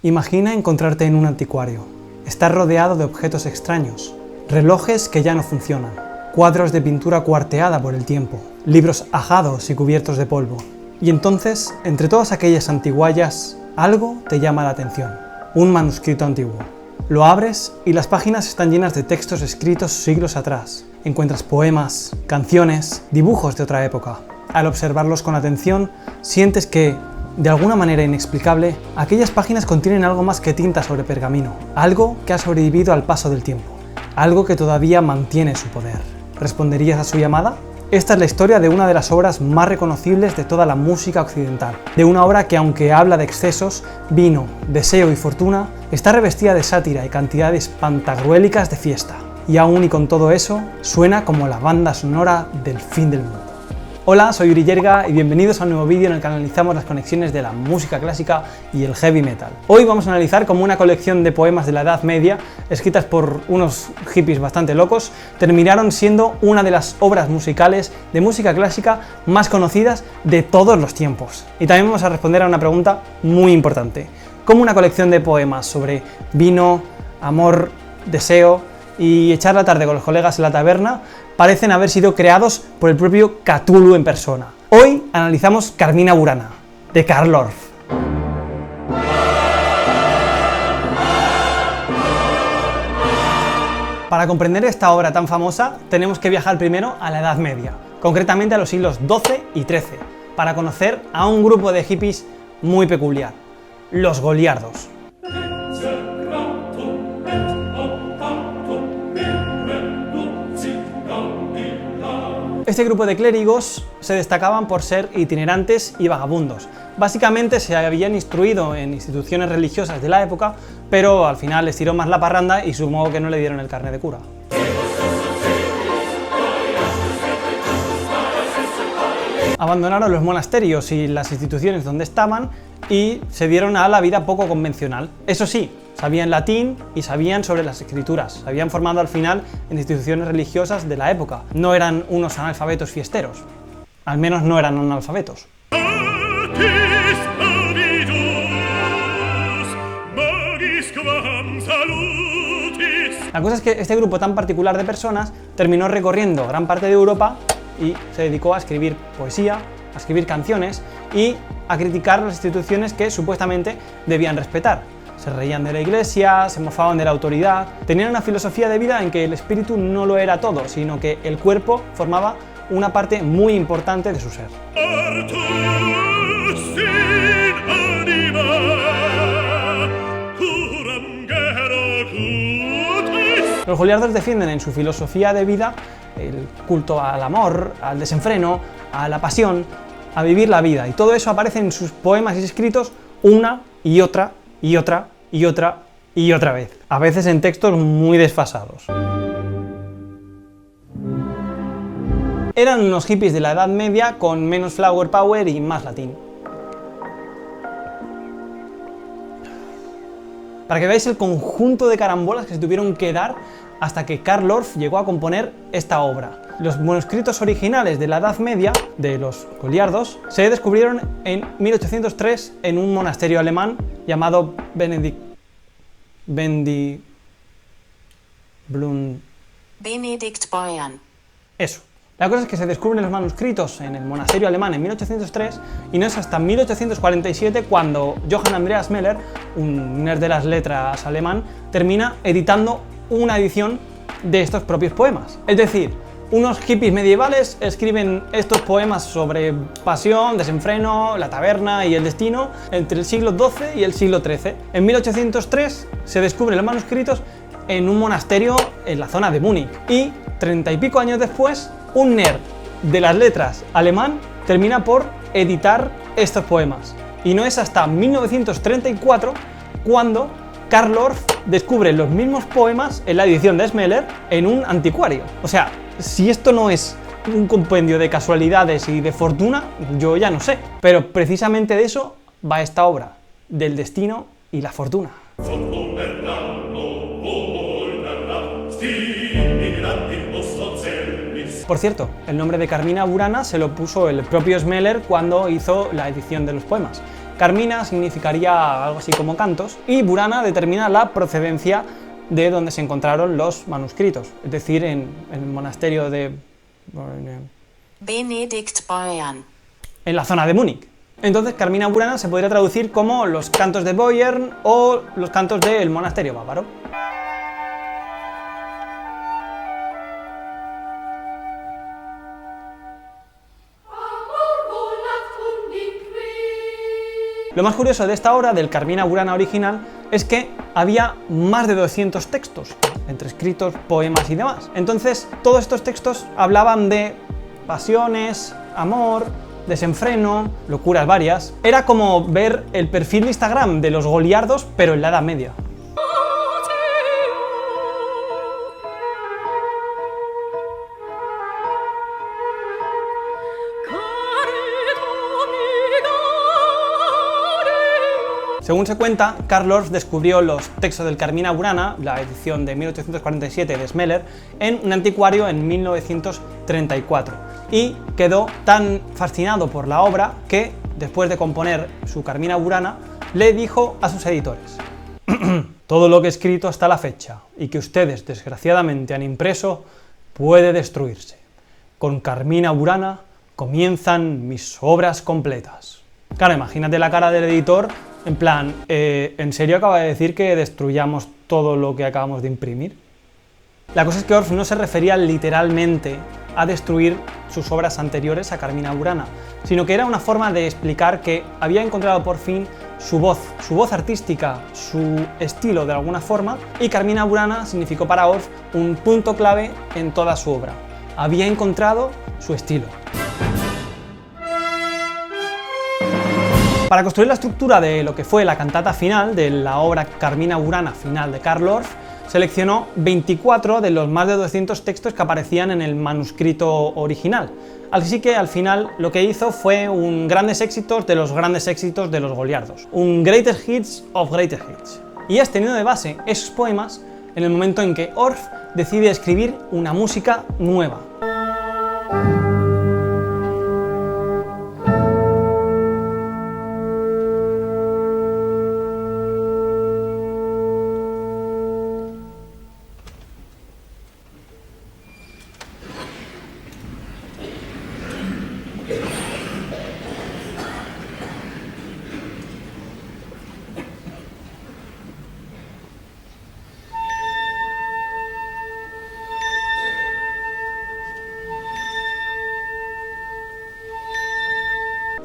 Imagina encontrarte en un anticuario. Estar rodeado de objetos extraños, relojes que ya no funcionan, cuadros de pintura cuarteada por el tiempo, libros ajados y cubiertos de polvo. Y entonces, entre todas aquellas antiguallas, algo te llama la atención. Un manuscrito antiguo. Lo abres y las páginas están llenas de textos escritos siglos atrás. Encuentras poemas, canciones, dibujos de otra época. Al observarlos con atención, sientes que, de alguna manera inexplicable, aquellas páginas contienen algo más que tinta sobre pergamino, algo que ha sobrevivido al paso del tiempo, algo que todavía mantiene su poder. ¿Responderías a su llamada? Esta es la historia de una de las obras más reconocibles de toda la música occidental, de una obra que, aunque habla de excesos, vino, deseo y fortuna, está revestida de sátira y cantidades pantagruélicas de fiesta. Y aún y con todo eso, suena como la banda sonora del fin del mundo. Hola, soy Uri Yerga y bienvenidos a un nuevo vídeo en el que analizamos las conexiones de la música clásica y el heavy metal. Hoy vamos a analizar cómo una colección de poemas de la Edad Media, escritas por unos hippies bastante locos, terminaron siendo una de las obras musicales de música clásica más conocidas de todos los tiempos. Y también vamos a responder a una pregunta muy importante. ¿Cómo una colección de poemas sobre vino, amor, deseo y echar la tarde con los colegas en la taberna parecen haber sido creados por el propio Cthulhu en persona? Hoy analizamos Carmina Burana, de Carl Orff. Para comprender esta obra tan famosa, tenemos que viajar primero a la Edad Media, concretamente a los siglos XII y XIII, para conocer a un grupo de hippies muy peculiar, los goliardos. Este grupo de clérigos se destacaban por ser itinerantes y vagabundos. Básicamente se habían instruido en instituciones religiosas de la época, pero al final les tiró más la parranda y supongo que no le dieron el carnet de cura. Abandonaron los monasterios y las instituciones donde estaban y se dieron a la vida poco convencional. Eso sí, sabían latín y sabían sobre las escrituras. Se habían formado al final en instituciones religiosas de la época. No eran unos analfabetos fiesteros. Al menos no eran analfabetos. La cosa es que este grupo tan particular de personas terminó recorriendo gran parte de Europa y se dedicó a escribir poesía, a escribir canciones y a criticar las instituciones que supuestamente debían respetar. Se reían de la iglesia, se mofaban de la autoridad, tenían una filosofía de vida en que el espíritu no lo era todo, sino que el cuerpo formaba una parte muy importante de su ser. Los goliardos defienden en su filosofía de vida el culto al amor, al desenfreno, a la pasión, a vivir la vida, y todo eso aparece en sus poemas y escritos una y otra y otra y otra y otra vez, a veces en textos muy desfasados. Eran unos hippies de la Edad Media con menos flower power y más latín. Para que veáis el conjunto de carambolas que se tuvieron que dar hasta que Carl Orff llegó a componer esta obra. Los manuscritos originales de la Edad Media, de los goliardos, se descubrieron en 1803 en un monasterio alemán llamado Benediktbeuern. Eso. La cosa es que se descubren los manuscritos en el monasterio alemán en 1803 y no es hasta 1847 cuando Johann Andreas Möller, un nerd de las letras alemán, termina editando una edición de estos propios poemas. Es decir, unos hippies medievales escriben estos poemas sobre pasión, desenfreno, la taberna y el destino entre el siglo XII y el siglo XIII. En 1803 se descubren los manuscritos en un monasterio en la zona de Múnich y 30 y pico años después, un nerd de las letras alemán termina por editar estos poemas. Y no es hasta 1934 cuando Carl Orff descubre los mismos poemas en la edición de Smeller en un anticuario. O sea, si esto no es un compendio de casualidades y de fortuna, yo ya no sé. Pero precisamente de eso va esta obra, del destino y la fortuna. Por cierto, el nombre de Carmina Burana se lo puso el propio Smeller cuando hizo la edición de los poemas. Carmina significaría algo así como cantos, y Burana determina la procedencia de donde se encontraron los manuscritos, es decir, en el monasterio de Benedikt Bayern, en la zona de Múnich. Entonces, Carmina Burana se podría traducir como los cantos de Bayern o los cantos del monasterio bávaro. Lo más curioso de esta obra, del Carmina Burana original, es que había más de 200 textos, entre escritos, poemas y demás. Entonces, todos estos textos hablaban de pasiones, amor, desenfreno, locuras varias. Era como ver el perfil de Instagram de los goliardos, pero en la Edad Media. Según se cuenta, Carl Orff descubrió los textos del Carmina Burana, la edición de 1847 de Smeller, en un anticuario en 1934, y quedó tan fascinado por la obra que, después de componer su Carmina Burana, le dijo a sus editores: todo lo que he escrito hasta la fecha, y que ustedes desgraciadamente han impreso, puede destruirse. Con Carmina Burana comienzan mis obras completas. Claro, imagínate la cara del editor, en plan, ¿en serio acaba de decir que destruyamos todo lo que acabamos de imprimir? La cosa es que Orff no se refería literalmente a destruir sus obras anteriores a Carmina Burana, sino que era una forma de explicar que había encontrado por fin su voz artística, su estilo de alguna forma, y Carmina Burana significó para Orff un punto clave en toda su obra. Había encontrado su estilo. Para construir la estructura de lo que fue la cantata final de la obra Carmina Burana final de Carl Orff, seleccionó 24 de los más de 200 textos que aparecían en el manuscrito original. Así que al final lo que hizo fue un grandes éxitos de los goliardos, un greatest hits of greatest hits. Y es teniendo de base esos poemas en el momento en que Orff decide escribir una música nueva.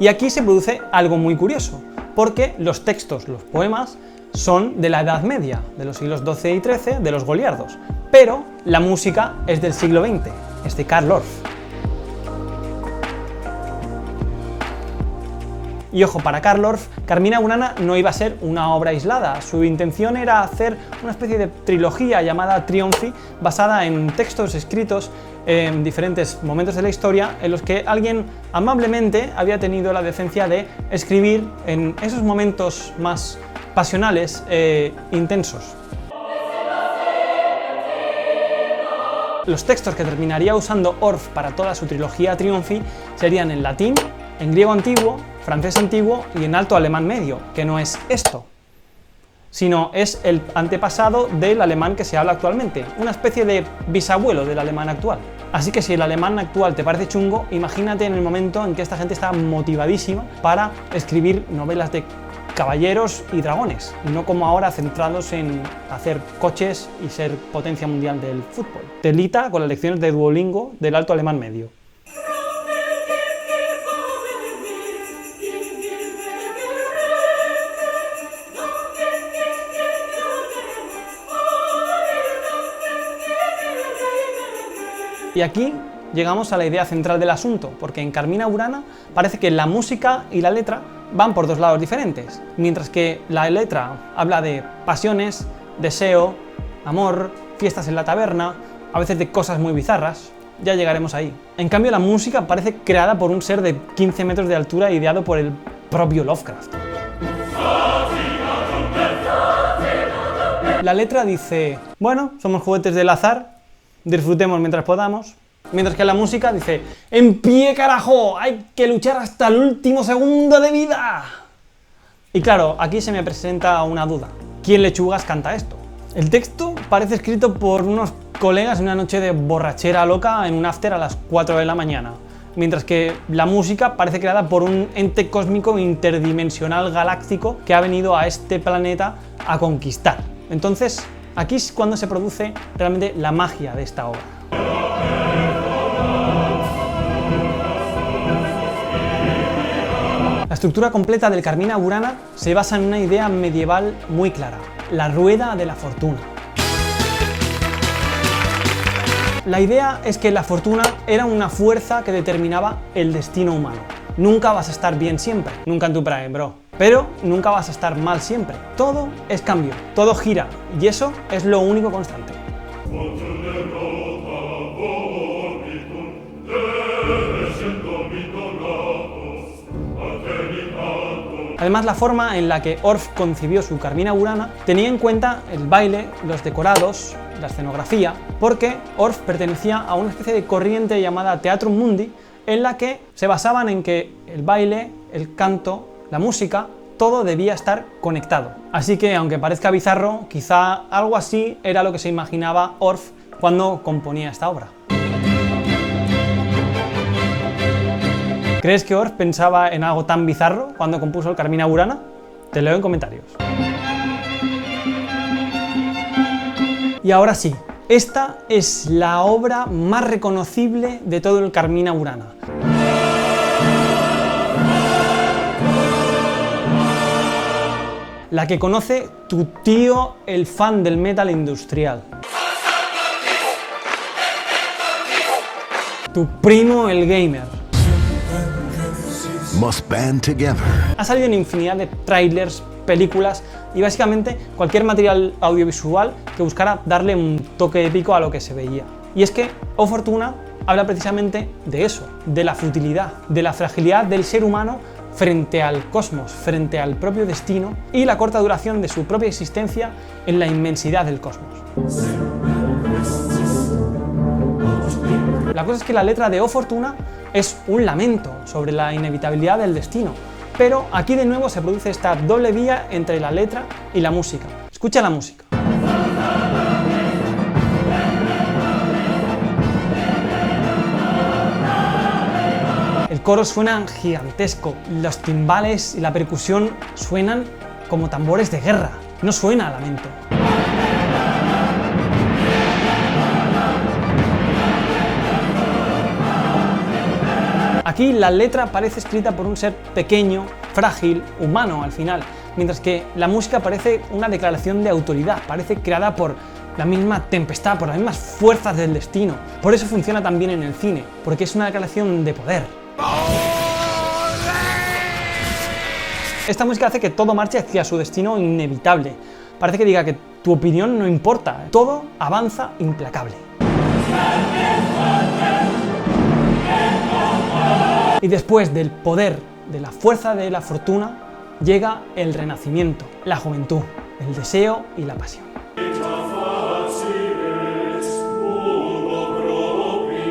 Y aquí se produce algo muy curioso, porque los textos, los poemas, son de la Edad Media, de los siglos XII y XIII, de los goliardos, pero la música es del siglo XX, es de Carl Orff. Y ojo, para Carl Orff, Carmina Burana no iba a ser una obra aislada, su intención era hacer una especie de trilogía llamada Triumphi, basada en textos escritos en diferentes momentos de la historia en los que alguien amablemente había tenido la decencia de escribir en esos momentos más pasionales e intensos. Los textos que terminaría usando Orff para toda su trilogía Triumphi serían en latín, en griego antiguo, francés antiguo y en alto alemán medio, que no es esto, sino es el antepasado del alemán que se habla actualmente, una especie de bisabuelo del alemán actual. Así que si el alemán actual te parece chungo, imagínate en el momento en que esta gente está motivadísima para escribir novelas de caballeros y dragones, y no como ahora centrados en hacer coches y ser potencia mundial del fútbol. Telita con las lecciones de Duolingo del alto alemán medio. Y aquí llegamos a la idea central del asunto, porque en Carmina Burana parece que la música y la letra van por dos lados diferentes, mientras que la letra habla de pasiones, deseo, amor, fiestas en la taberna, a veces de cosas muy bizarras, ya llegaremos ahí. En cambio la música parece creada por un ser de 15 metros de altura ideado por el propio Lovecraft. La letra dice, bueno, somos juguetes del azar, disfrutemos mientras podamos, mientras que la música dice, ¡en pie carajo! ¡Hay que luchar hasta el último segundo de vida! Y claro, aquí se me presenta una duda. ¿Quién lechugas canta esto? El texto parece escrito por unos colegas en una noche de borrachera loca en un after a las 4 de la mañana, mientras que la música parece creada por un ente cósmico interdimensional galáctico que ha venido a este planeta a conquistar. Entonces, aquí es cuando se produce realmente la magia de esta obra. La estructura completa del Carmina Burana se basa en una idea medieval muy clara: la rueda de la fortuna. La idea es que la fortuna era una fuerza que determinaba el destino humano. Nunca vas a estar bien siempre, nunca en tu prime, bro. Pero nunca vas a estar mal siempre. Todo es cambio, todo gira, y eso es lo único constante. Además, la forma en la que Orff concibió su Carmina Burana tenía en cuenta el baile, los decorados, la escenografía, porque Orff pertenecía a una especie de corriente llamada Theatrum Mundi, en la que se basaban en que el baile, el canto, la música, todo debía estar conectado. Así que, aunque parezca bizarro, quizá algo así era lo que se imaginaba Orff cuando componía esta obra. ¿Crees que Orff pensaba en algo tan bizarro cuando compuso el Carmina Burana? Te leo en comentarios. Y ahora sí, esta es la obra más reconocible de todo el Carmina Burana. La que conoce tu tío, el fan del metal industrial. Tu primo, el gamer. Must band together. Ha salido en infinidad de trailers, películas y básicamente cualquier material audiovisual que buscara darle un toque épico a lo que se veía. Y es que O Fortuna habla precisamente de eso, de la futilidad, de la fragilidad del ser humano frente al cosmos, frente al propio destino y la corta duración de su propia existencia en la inmensidad del cosmos. La cosa es que la letra de O Fortuna es un lamento sobre la inevitabilidad del destino, pero aquí de nuevo se produce esta doble vía entre la letra y la música. Escucha la música. El coro suena gigantesco, los timbales y la percusión suenan como tambores de guerra, no suena a lamento. Aquí la letra parece escrita por un ser pequeño, frágil, humano al final, mientras que la música parece una declaración de autoridad, parece creada por la misma tempestad, por las mismas fuerzas del destino. Por eso funciona tan bien en el cine, porque es una declaración de poder. Esta música hace que todo marche hacia su destino inevitable. Parece que diga que tu opinión no importa, todo avanza implacable. Y después del poder, de la fuerza de la fortuna, llega el renacimiento, la juventud, el deseo y la pasión.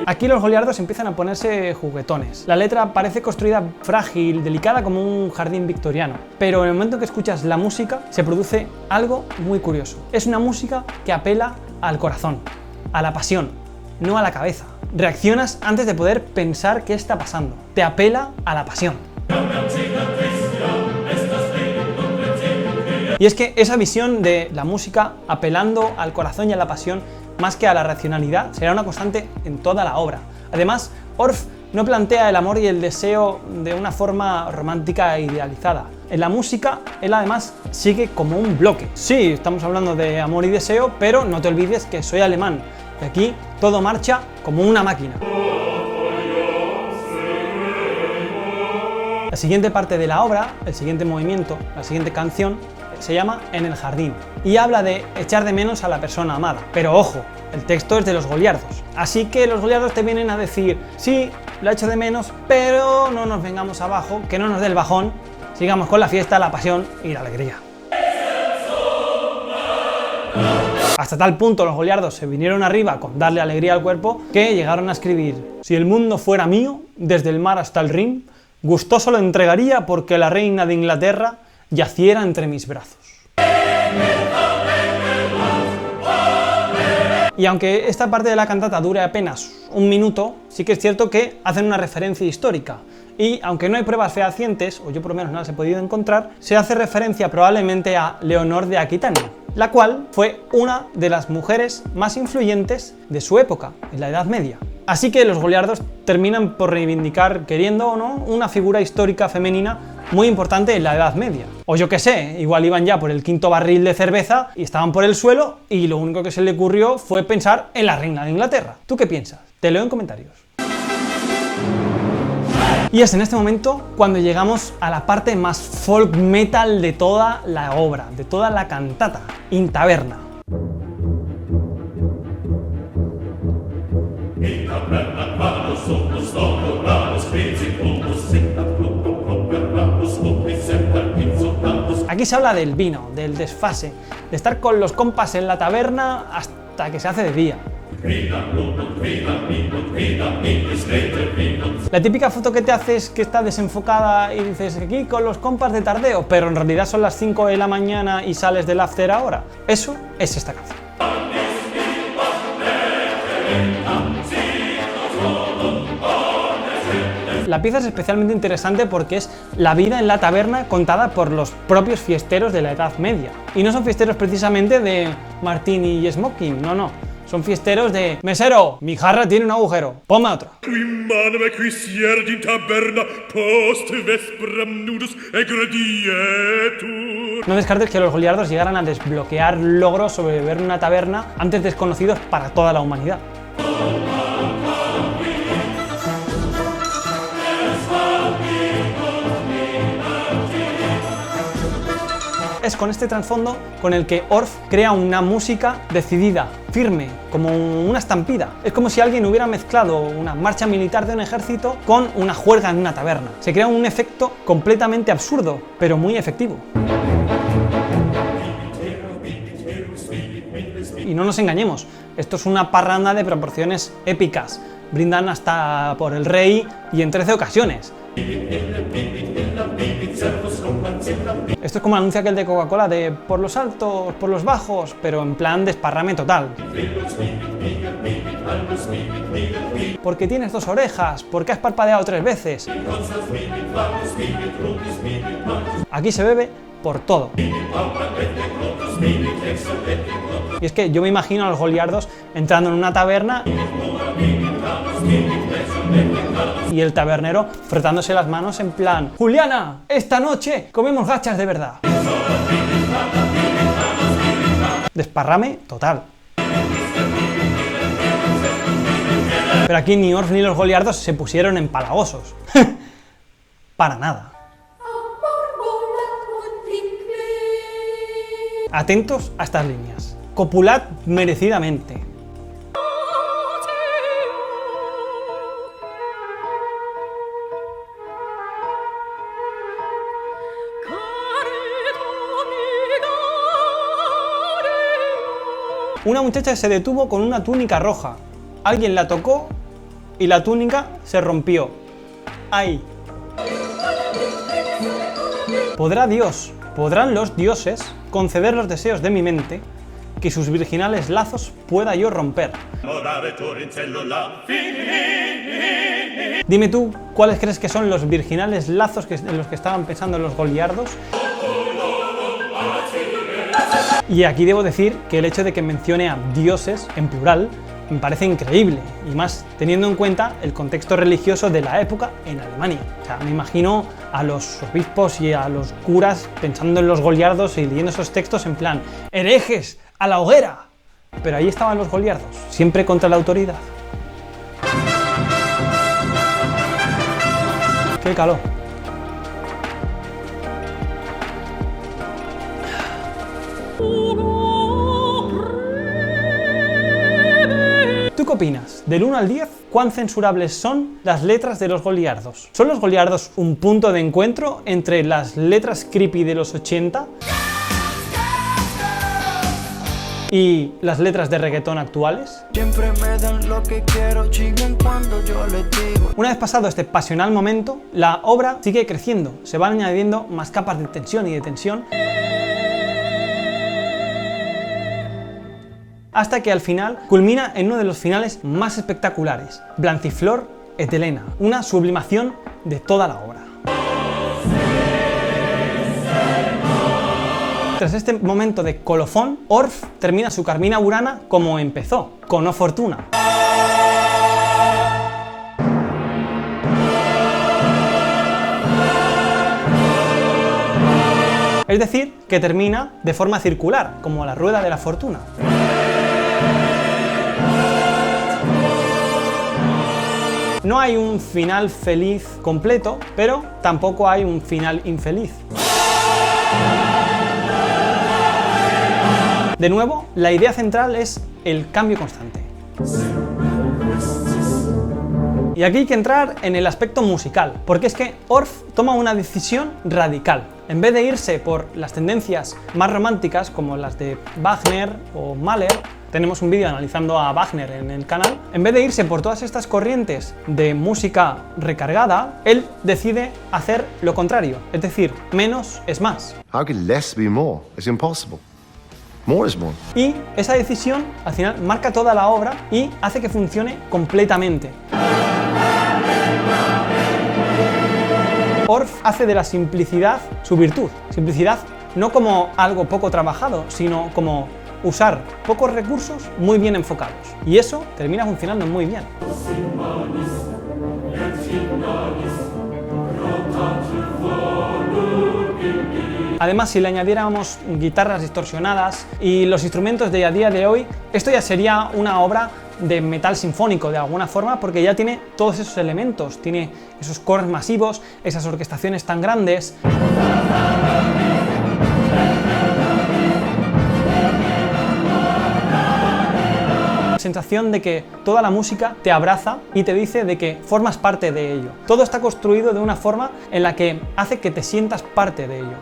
Aquí los goliardos empiezan a ponerse juguetones. La letra parece construida frágil, delicada como un jardín victoriano, pero en el momento que escuchas la música se produce algo muy curioso. Es una música que apela al corazón, a la pasión, no a la cabeza. Reaccionas antes de poder pensar qué está pasando. Te apela a la pasión. Y es que esa visión de la música apelando al corazón y a la pasión más que a la racionalidad será una constante en toda la obra. Además, Orff no plantea el amor y el deseo de una forma romántica e idealizada. En la música, él además sigue como un bloque. Sí, estamos hablando de amor y deseo, pero no te olvides que soy alemán. Y aquí todo marcha como una máquina. La siguiente parte de la obra, el siguiente movimiento, la siguiente canción, se llama En el jardín y habla de echar de menos a la persona amada. Pero ojo, el texto es de los goliardos, así que los goliardos te vienen a decir: sí, la echo de menos, pero no nos vengamos abajo, que no nos dé el bajón, sigamos con la fiesta, la pasión y la alegría. Hasta tal punto los goliardos se vinieron arriba con darle alegría al cuerpo que llegaron a escribir: si el mundo fuera mío, desde el mar hasta el Rin, gustoso lo entregaría porque la reina de Inglaterra yaciera entre mis brazos. Y aunque esta parte de la cantata dure apenas un minuto, sí que es cierto que hacen una referencia histórica. Y aunque no hay pruebas fehacientes, o yo por lo menos no las he podido encontrar, se hace referencia probablemente a Leonor de Aquitania, la cual fue una de las mujeres más influyentes de su época, en la Edad Media. Así que los goliardos terminan por reivindicar, queriendo o no, una figura histórica femenina muy importante en la Edad Media. O yo qué sé, igual iban ya por el quinto barril de cerveza y estaban por el suelo y lo único que se le ocurrió fue pensar en la reina de Inglaterra. ¿Tú qué piensas? Te leo en comentarios. Y es en este momento cuando llegamos a la parte más folk metal de toda la obra, de toda la cantata, In Taverna. Aquí se habla del vino, del desfase, de estar con los compas en la taberna hasta que se hace de día. La típica foto que te haces que está desenfocada y dices aquí con los compas de tardeo, pero en realidad son las 5 de la mañana y sales del after ahora. Eso es esta canción. La pieza es especialmente interesante porque es la vida en la taberna contada por los propios fiesteros de la Edad Media. Y no son fiesteros precisamente de martini y smoking, no. Son fiesteros de mesero, mi jarra tiene un agujero, ponme otra. No descartes que los goliardos llegaran a desbloquear logros sobre beber en una taberna antes desconocidos para toda la humanidad. Es con este trasfondo con el que Orff crea una música decidida, firme, como una estampida. Es como si alguien hubiera mezclado una marcha militar de un ejército con una juerga en una taberna. Se crea un efecto completamente absurdo, pero muy efectivo. Y no nos engañemos, esto es una parranda de proporciones épicas. Brindan hasta por el rey y en 13 ocasiones. Esto es como el anuncio aquel de Coca-Cola de por los altos, por los bajos, pero en plan desparrame total. Porque tienes 2 orejas, porque has parpadeado 3 veces. Aquí se bebe por todo. Y es que yo me imagino a los goliardos entrando en una taberna y el tabernero frotándose las manos en plan Juliana, esta noche comemos gachas de verdad. Desparrame total. Pero aquí ni Orff ni los goliardos se pusieron empalagosos. Para nada. Atentos a estas líneas. Copulad merecidamente. Una muchacha se detuvo con una túnica roja. Alguien la tocó y la túnica se rompió. ¡Ay! ¿Podrán los dioses conceder los deseos de mi mente que sus virginales lazos pueda yo romper? Dime tú, ¿cuáles crees que son los virginales lazos en los que estaban pensando los goliardos? Y aquí debo decir que el hecho de que mencione a dioses en plural me parece increíble, y más teniendo en cuenta el contexto religioso de la época en Alemania. O sea, me imagino a los obispos y a los curas pensando en los goliardos y leyendo esos textos en plan ¡herejes! ¡A la hoguera! Pero ahí estaban los goliardos, siempre contra la autoridad. ¡Qué calor! ¿Tú qué opinas? Del 1 al 10, ¿cuán censurables son las letras de los goliardos? ¿Son los goliardos un punto de encuentro entre las letras creepy de los 80 ¿Y las letras de reggaetón actuales? Siempre me dan lo que quiero, chinguen cuando yo les digo. Una vez pasado este pasional momento, la obra sigue creciendo, se van añadiendo más capas de tensión y de tensión, hasta que al final culmina en uno de los finales más espectaculares, Blanciflor et Helena, una sublimación de toda la obra. Tras este momento de colofón, Orff termina su Carmina Burana como empezó, con O Fortuna. Es decir, que termina de forma circular, como la rueda de la fortuna. No hay un final feliz completo, pero tampoco hay un final infeliz. De nuevo, la idea central es el cambio constante. Y aquí hay que entrar en el aspecto musical, porque es que Orff toma una decisión radical. En vez de irse por las tendencias más románticas, como las de Wagner o Mahler, tenemos un vídeo analizando a Wagner en el canal, en vez de irse por todas estas corrientes de música recargada, él decide hacer lo contrario, es decir, menos es más. How can less be more? It's impossible. More is more. Y esa decisión al final marca toda la obra y hace que funcione completamente. Orff hace de la simplicidad su virtud. Simplicidad no como algo poco trabajado, sino como usar pocos recursos muy bien enfocados. Y eso termina funcionando muy bien. Además, si le añadiéramos guitarras distorsionadas y los instrumentos de a día de hoy, esto ya sería una obra de metal sinfónico de alguna forma, porque ya tiene todos esos elementos, tiene esos coros masivos, esas orquestaciones tan grandes. Sensación de que toda la música te abraza y te dice de que formas parte de ello. Todo está construido de una forma en la que hace que te sientas parte de ello.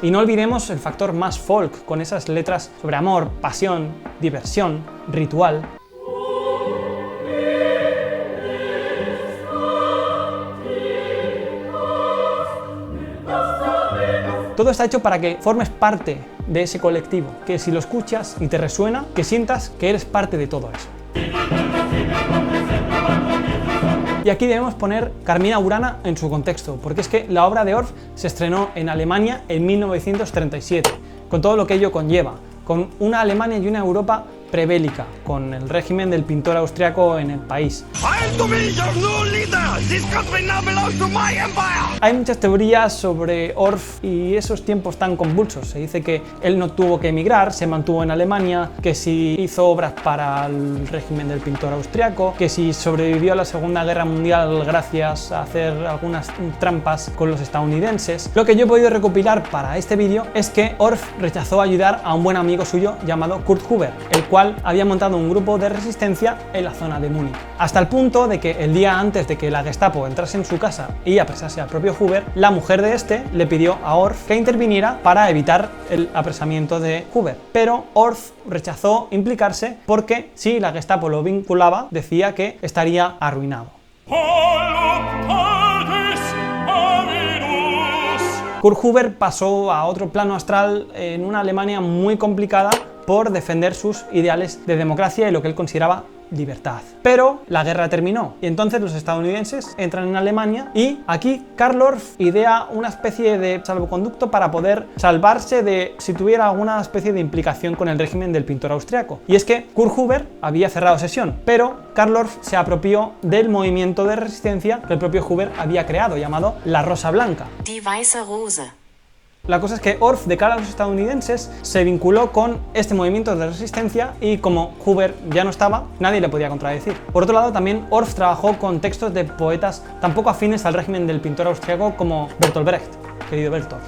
Y no olvidemos el factor más folk, con esas letras sobre amor, pasión, diversión, ritual. Todo está hecho para que formes parte de ese colectivo, que si lo escuchas y te resuena, que sientas que eres parte de todo eso. Y aquí debemos poner Carmina Burana en su contexto, porque es que la obra de Orff se estrenó en Alemania en 1937, con todo lo que ello conlleva, con una Alemania y una Europa prebélica, con el régimen del pintor austriaco en el país. Hay muchas teorías sobre Orff y esos tiempos tan convulsos. Se dice que él no tuvo que emigrar, se mantuvo en Alemania, que si hizo obras para el régimen del pintor austriaco, que si sobrevivió a la Segunda Guerra Mundial gracias a hacer algunas trampas con los estadounidenses. Lo que yo he podido recopilar para este vídeo es que Orff rechazó ayudar a un buen amigo suyo llamado Kurt Huber, el cual había montado un grupo de resistencia en la zona de Múnich. Hasta el punto de que el día antes de que la Gestapo entrase en su casa y apresase al propio Huber, la mujer de este le pidió a Orff que interviniera para evitar el apresamiento de Huber. Pero Orff rechazó implicarse porque si la Gestapo lo vinculaba, decía que estaría arruinado. Kurt Huber pasó a otro plano astral en una Alemania muy complicada por defender sus ideales de democracia y lo que él consideraba libertad. Pero la guerra terminó y entonces los estadounidenses entran en Alemania y aquí Karl Orff idea una especie de salvoconducto para poder salvarse de si tuviera alguna especie de implicación con el régimen del pintor austriaco. Y es que Kurt Huber había cerrado sesión, pero Karl Orff se apropió del movimiento de resistencia que el propio Huber había creado, llamado la Rosa Blanca. Die Weiße Rose. La cosa es que Orff, de cara a los estadounidenses, se vinculó con este movimiento de resistencia y como Huber ya no estaba, nadie le podía contradecir. Por otro lado, también Orff trabajó con textos de poetas tampoco afines al régimen del pintor austriaco como Bertolt Brecht, querido Bertolt.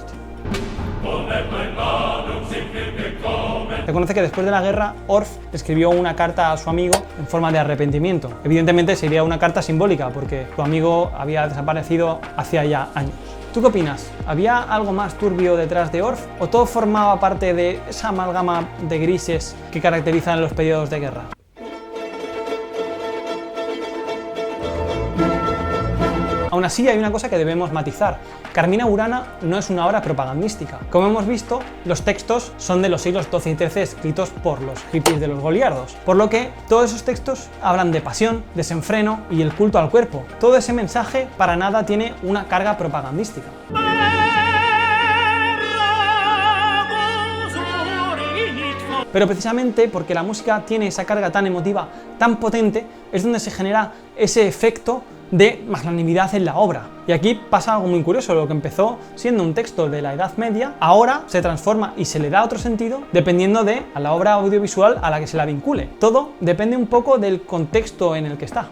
reconoce que después de la guerra Orff escribió una carta a su amigo en forma de arrepentimiento. Evidentemente sería una carta simbólica porque su amigo había desaparecido hacía ya años. ¿Tú qué opinas? ¿Había algo más turbio detrás de Orff o todo formaba parte de esa amalgama de grises que caracterizan los periodos de guerra? Aún así hay una cosa que debemos matizar. Carmina Burana no es una obra propagandística. Como hemos visto, los textos son de los siglos XII y XIII escritos por los hippies de los goliardos, por lo que todos esos textos hablan de pasión, desenfreno y el culto al cuerpo. Todo ese mensaje para nada tiene una carga propagandística. Pero precisamente porque la música tiene esa carga tan emotiva, tan potente, es donde se genera ese efecto de magnanimidad en la obra. Y aquí pasa algo muy curioso, lo que empezó siendo un texto de la Edad Media, ahora se transforma y se le da otro sentido dependiendo de a la obra audiovisual a la que se la vincule. Todo depende un poco del contexto en el que está.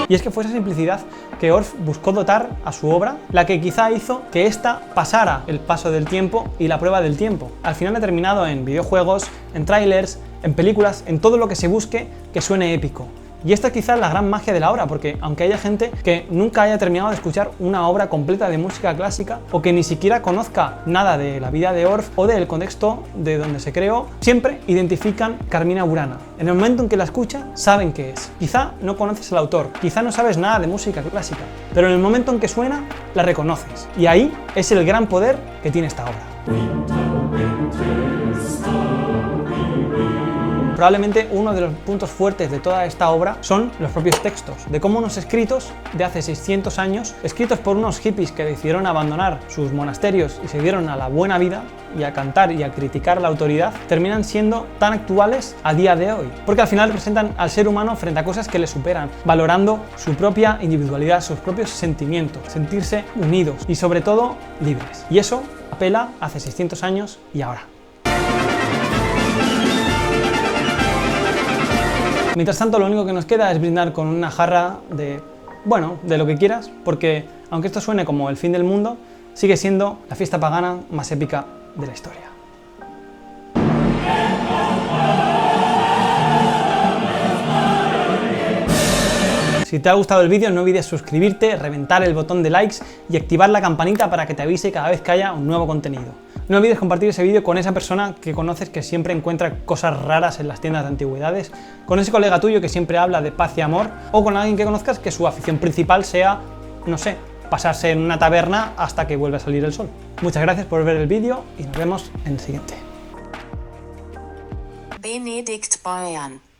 Y es que fue esa simplicidad que Orff buscó dotar a su obra, la que quizá hizo que ésta pasara el paso del tiempo y la prueba del tiempo. Al final ha terminado en videojuegos, en trailers, en películas, en todo lo que se busque que suene épico. Y esta es quizás la gran magia de la obra, porque aunque haya gente que nunca haya terminado de escuchar una obra completa de música clásica o que ni siquiera conozca nada de la vida de Orff o del contexto de donde se creó, siempre identifican Carmina Burana. En el momento en que la escucha, saben qué es. Quizá no conoces al autor, quizá no sabes nada de música clásica, pero en el momento en que suena, la reconoces. Y ahí es el gran poder que tiene esta obra. Probablemente uno de los puntos fuertes de toda esta obra son los propios textos, de cómo unos escritos de hace 600 años, escritos por unos hippies que decidieron abandonar sus monasterios y se dieron a la buena vida y a cantar y a criticar la autoridad, terminan siendo tan actuales a día de hoy, porque al final representan al ser humano frente a cosas que le superan, valorando su propia individualidad, sus propios sentimientos, sentirse unidos y sobre todo libres. Y eso apela hace 600 años y ahora. Mientras tanto, lo único que nos queda es brindar con una jarra de, bueno, de lo que quieras, porque aunque esto suene como el fin del mundo, sigue siendo la fiesta pagana más épica de la historia. Si te ha gustado el vídeo, no olvides suscribirte, reventar el botón de likes y activar la campanita para que te avise cada vez que haya un nuevo contenido. No olvides compartir ese vídeo con esa persona que conoces que siempre encuentra cosas raras en las tiendas de antigüedades, con ese colega tuyo que siempre habla de paz y amor, o con alguien que conozcas que su afición principal sea, no sé, pasarse en una taberna hasta que vuelva a salir el sol. Muchas gracias por ver el vídeo y nos vemos en el siguiente. Benedikt Bayern.